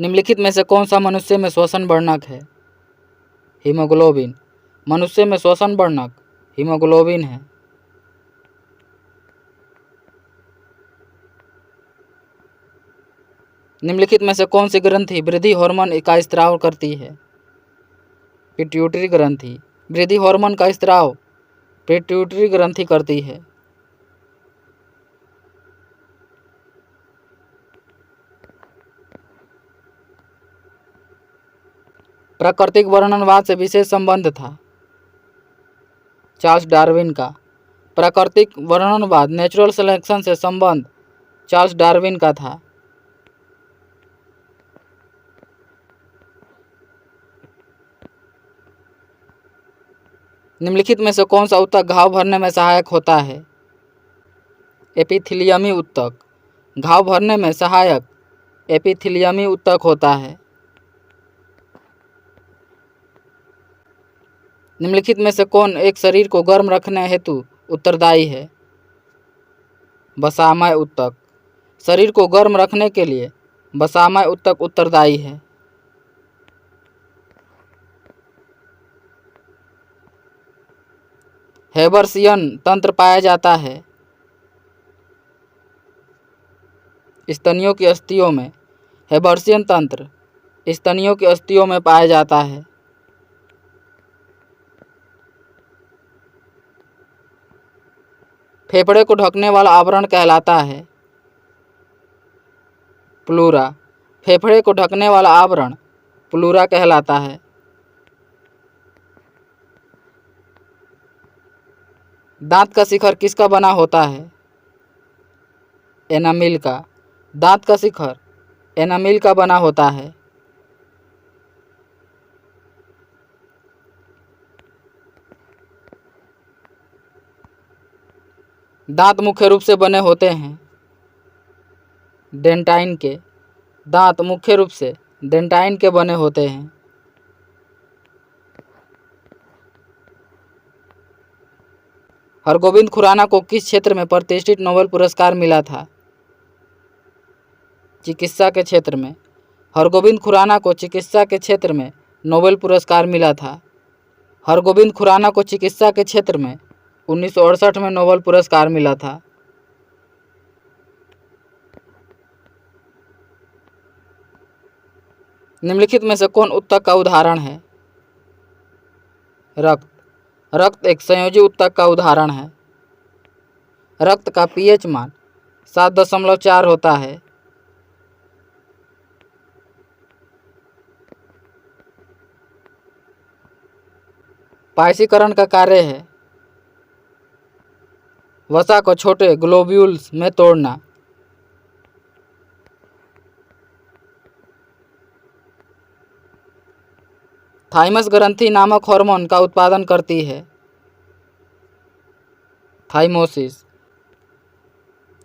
निम्नलिखित में से कौन सा मनुष्य में श्वसन वर्णक है? हीमोग्लोबिन। मनुष्य में श्वसन वर्णक हीमोग्लोबिन है। निम्नलिखित में से कौन सी ग्रंथि वृद्धि हार्मोन का स्त्राव करती है? पिट्यूटरी ग्रंथि। वृद्धि हार्मोन का स्त्राव पिट्यूटरी ग्रंथि करती है। प्राकृतिक वर्णनवाद से विशेष संबंध था चार्ल्स डार्विन का। प्राकृतिक वर्णनवाद नेचुरल सिलेक्शन से संबंध चार्ल्स डार्विन का था। निम्नलिखित में से कौन सा ऊतक घाव भरने में सहायक होता है? एपिथीलियमी ऊतक। घाव भरने में सहायक एपिथीलियमी ऊतक होता है। निम्नलिखित में से कौन एक शरीर को गर्म रखने हेतु उत्तरदायी है? वसामय ऊतक। शरीर को गर्म रखने के लिए वसामय ऊतक उत्तरदायी है। हेबर्सियन तंत्र पाया जाता है स्तनियों की अस्थियों में। हेबर्सियन तंत्र स्तनियों की अस्थियों में पाया जाता है। फेफड़े को ढकने वाला आवरण कहलाता है प्लूरा। फेफड़े को ढकने वाला आवरण प्लूरा कहलाता है। दांत का शिखर किसका बना होता है? एनामिल का। दांत का शिखर एनामिल का बना होता है। दांत मुख्य रूप से बने होते हैं डेंटाइन के। दांत मुख्य रूप से डेंटाइन के बने होते हैं। हरगोविंद खुराना को किस क्षेत्र में प्रतिष्ठित नोबेल पुरस्कार मिला था? चिकित्सा के क्षेत्र में। हरगोविंद खुराना को चिकित्सा के क्षेत्र में नोबेल पुरस्कार मिला था। हरगोविंद खुराना को चिकित्सा के क्षेत्र में 1968 में नोबेल पुरस्कार मिला था। निम्नलिखित में से कौन ऊतक का उदाहरण है? रक्त। रक्त एक संयोजी ऊतक का उदाहरण है। रक्त का पीएच मान 7.4 होता है। पायसीकरण का कार्य है वसा को छोटे ग्लोब्यूल्स में तोड़ना। थाइमस ग्रंथि नामक हार्मोन का उत्पादन करती है थाइमोसिस।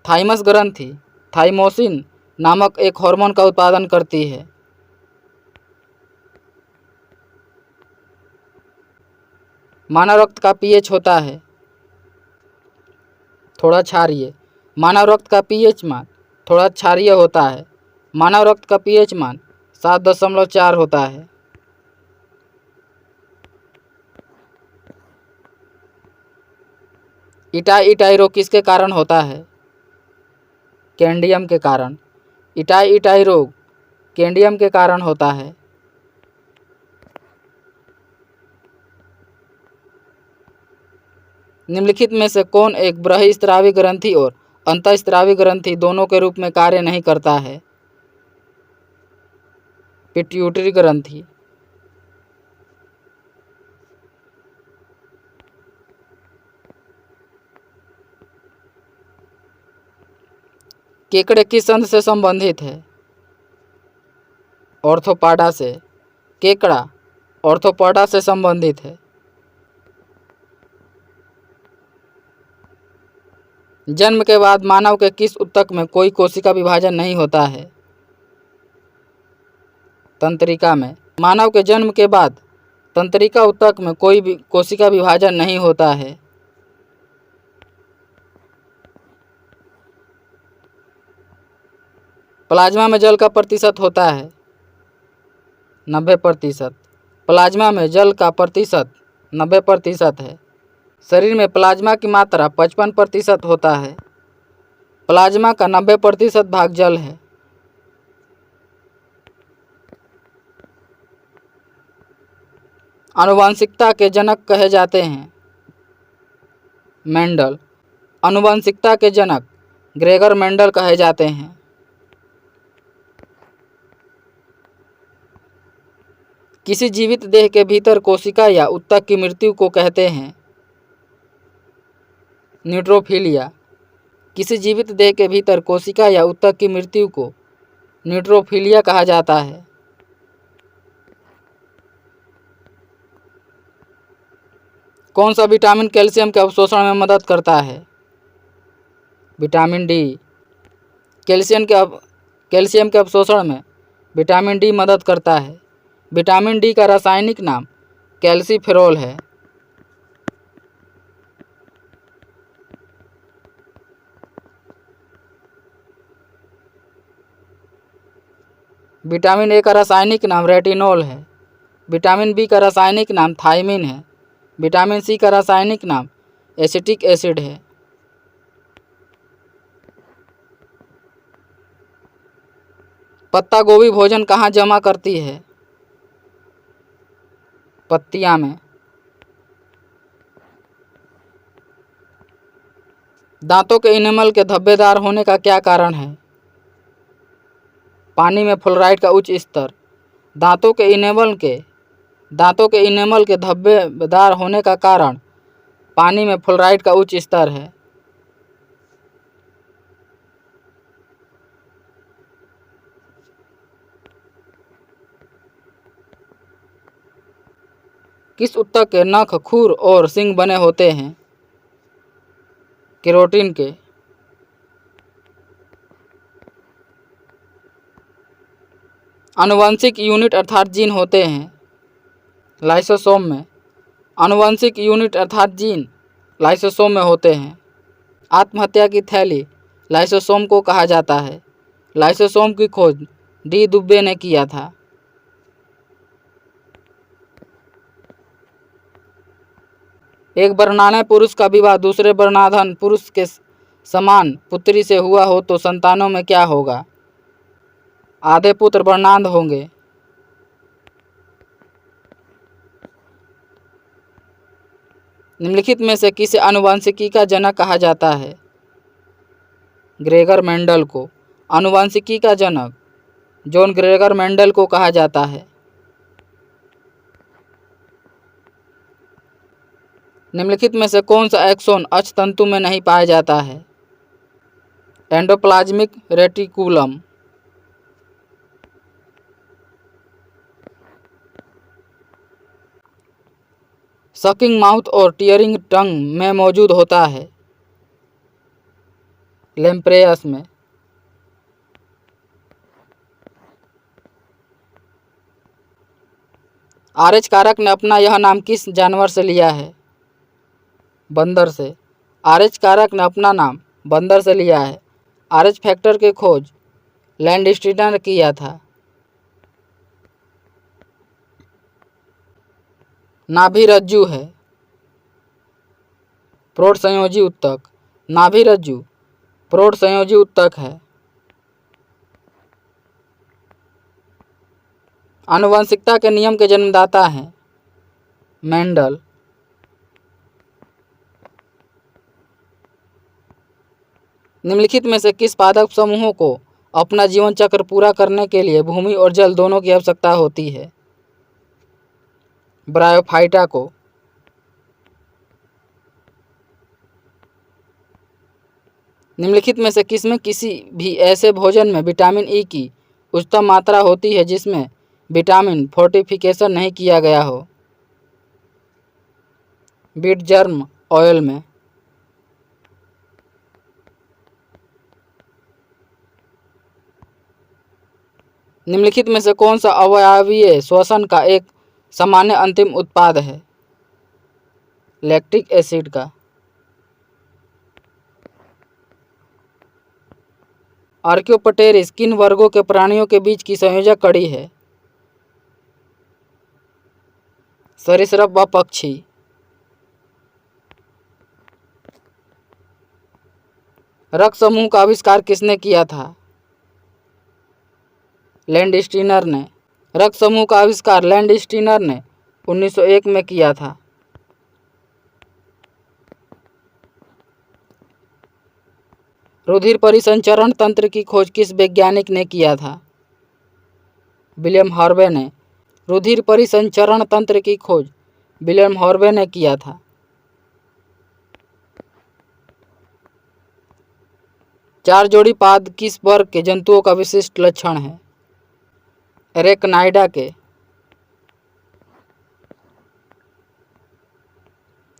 थाइमस ग्रंथि थाइमोसिन नामक एक हार्मोन का उत्पादन करती है। मानव रक्त का पीएच होता है थोड़ा क्षारीय। मानव रक्त का पीएच मान थोड़ा क्षारीय होता है। मानव रक्त का पीएच मान 7.4 होता है। इटाई इटाई रोग किसके कारण होता है? कैंडियम के कारण। इटाई इटाई रोग कैंडियम के कारण होता है। निम्नलिखित में से कौन एक बृहस्रावी ग्रंथि और अंतःस्रावी ग्रंथि दोनों के रूप में कार्य नहीं करता है? पिट्यूटरी ग्रंथि। केकड़े किस संघ से संबंधित है? ऑर्थोपाडा से। केकड़ा ऑर्थोपोडा से संबंधित है। जन्म के बाद मानव के किस ऊतक में कोई कोशिका विभाजन नहीं होता है? तंत्रिका में। मानव के जन्म के बाद तंत्रिका ऊतक में कोई भी कोशिका विभाजन नहीं होता है। प्लाज्मा में जल का प्रतिशत होता है 90%। प्लाज्मा में जल का प्रतिशत 90% है। शरीर में प्लाज्मा की मात्रा 55% होता है। प्लाज्मा का 90% भाग जल है। आनुवंशिकता के जनक कहे जाते हैं मेंडल। आनुवंशिकता के जनक ग्रेगर मेंडल कहे जाते हैं। किसी जीवित देह के भीतर कोशिका या ऊतक की मृत्यु को कहते हैं न्यूट्रोफिलिया। किसी जीवित देह के भीतर कोशिका या ऊतक की मृत्यु को न्यूट्रोफिलिया कहा जाता है। कौन सा विटामिन कैल्शियम के अवशोषण में मदद करता है? Vitamin D. कैल्शियम के अवशोषण में विटामिन डी मदद करता है। विटामिन डी का रासायनिक नाम कैल्सीफेरॉल है। विटामिन ए का रासायनिक नाम रेटिनॉल है। विटामिन बी का रासायनिक नाम थायमिन है। विटामिन सी का रासायनिक नाम एसिटिक एसिड है। पत्ता गोभी भोजन कहाँ जमा करती है? पत्तियां में। दांतों के इनेमल के धब्बेदार होने का क्या कारण है? पानी में फ्लोराइड का उच्च स्तर। दांतों के इनेमल के धब्बेदार होने का कारण पानी में फ्लोराइड का उच्च स्तर है। किस ऊतक के नख, खुर और सींग बने होते हैं? केरोटिन के। आनुवंशिक यूनिट अर्थात जीन होते हैं लाइसोसोम में। आनुवंशिक यूनिट अर्थात जीन लाइसोसोम में होते हैं। आत्महत्या की थैली लाइसोसोम को कहा जाता है। लाइसोसोम की खोज डी दुबे ने किया था। एक वर्णाढ्य पुरुष का विवाह दूसरे वर्णाढ्य पुरुष के समान पुत्री से हुआ हो तो संतानों में क्या होगा? आधे पुत्र वर्णांध होंगे। निम्नलिखित में से किसे आनुवंशिकी का जनक कहा जाता है? ग्रेगर मेंडल को। आनुवंशिकी का जनक जॉन ग्रेगर मेंडल को कहा जाता है। निम्नलिखित में से कौन सा एक्सोन अक्षतंतु में नहीं पाया जाता है? Endoplasmic reticulum. सकिंग माउथ और टीयरिंग टंग में मौजूद होता है लैम्प्रेयस में। आरएच कारक ने अपना यह नाम किस जानवर से लिया है? बंदर से। आरएच कारक ने अपना नाम बंदर से लिया है। आरएच फैक्टर की खोज लैंडस्टीनर ने किया था। नाभि रज्जु है प्रौढ़ संयोजी ऊतक। नाभि रज्जु प्रौढ़ संयोजी ऊतक है। आनुवंशिकता के नियम के जन्मदाता हैं मेंडल। निम्नलिखित में से किस पादप समूहों को अपना जीवन चक्र पूरा करने के लिए भूमि और जल दोनों की आवश्यकता होती है? ब्रायोफाइटा को। निम्नलिखित में से किसमें किसी भी ऐसे भोजन में विटामिन ई की उच्चतम मात्रा होती है जिसमें विटामिन फोर्टिफिकेशन नहीं किया गया हो? बीट जर्म ऑयल में। निम्नलिखित में से कौन सा अवयवीय श्वसन का एक सामान्य अंतिम उत्पाद है? लैक्टिक एसिड का। आर्कियोप्टेरिस किन वर्गों के प्राणियों के बीच की संयोजक कड़ी है? सरीसृप व पक्षी। रक्त समूह का आविष्कार किसने किया था? लैंडस्टीनर ने। रक्त समूह का आविष्कार लैंडस्टीनर ने 1901 में किया था। रुधिर परिसंचरण तंत्र की खोज किस वैज्ञानिक ने किया था? विलियम हार्वे ने। रुधिर परिसंचरण तंत्र की खोज विलियम हार्वे ने किया था। चार जोड़ी पाद किस वर्ग के जंतुओं का विशिष्ट लक्षण है? एरेक्नाइडा के।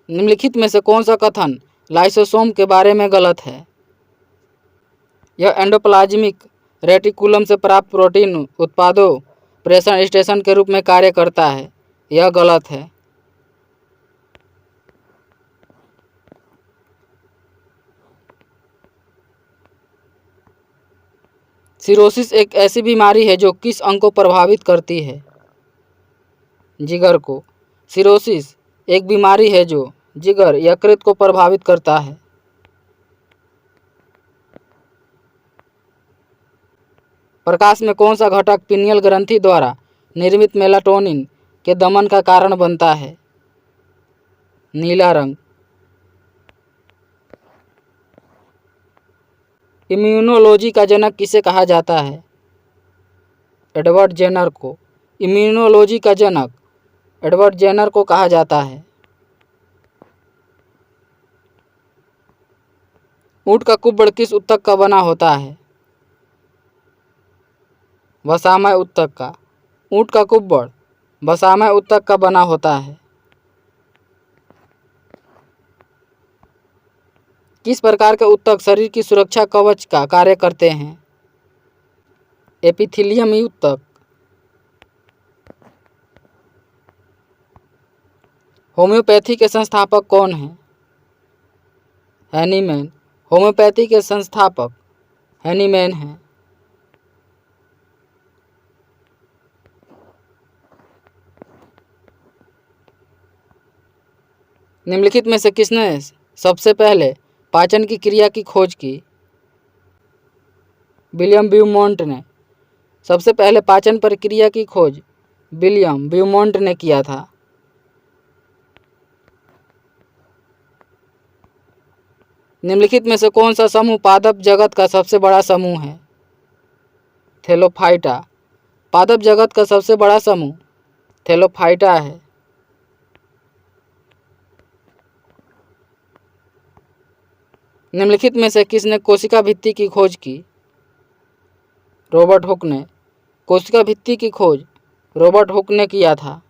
निम्नलिखित में से कौन सा कथन लाइसोसोम के बारे में गलत है? यह एंडोप्लाज्मिक रेटिकुलम से प्राप्त प्रोटीन उत्पादों प्रेषण स्टेशन के रूप में कार्य करता है। यह गलत है। सिरोसिस एक ऐसी बीमारी है जो किस अंग को प्रभावित करती है? जिगर को। सिरोसिस एक बीमारी है जो जिगर यकृत को प्रभावित करता है। प्रकाश में कौन सा घटक पिनियल ग्रंथि द्वारा निर्मित मेलाटोनिन के दमन का कारण बनता है? नीला रंग। इम्यूनोलॉजी का जनक किसे कहा जाता है? एडवर्ड जेनर को। इम्यूनोलॉजी का जनक एडवर्ड जेनर को कहा जाता है। ऊँट का कुब्बड़ किस ऊतक का बना होता है? वसामय ऊतक का। ऊँट का कुब्बड़ वसामय ऊतक का बना होता है। किस प्रकार के ऊतक शरीर की सुरक्षा कवच का कार्य करते हैं? एपिथेलियम ऊतक। होम्योपैथी के संस्थापक कौन हैं? हैनीमैन। होम्योपैथी के संस्थापक हैनीमैन हैं। निम्नलिखित में से किसने सबसे पहले पाचन की क्रिया की खोज की? विलियम ब्यूमोंट ने। सबसे पहले पाचन प्रक्रिया की खोज विलियम ब्यूमोंट ने किया था। निम्नलिखित में से कौन सा समूह पादप जगत का सबसे बड़ा समूह है? थैलोफाइटा। पादप जगत का सबसे बड़ा समूह थैलोफाइटा है। निम्नलिखित में से किसने कोशिका भित्ति की खोज की? रॉबर्ट हुक ने। कोशिका भित्ति की खोज रॉबर्ट हुक ने किया था।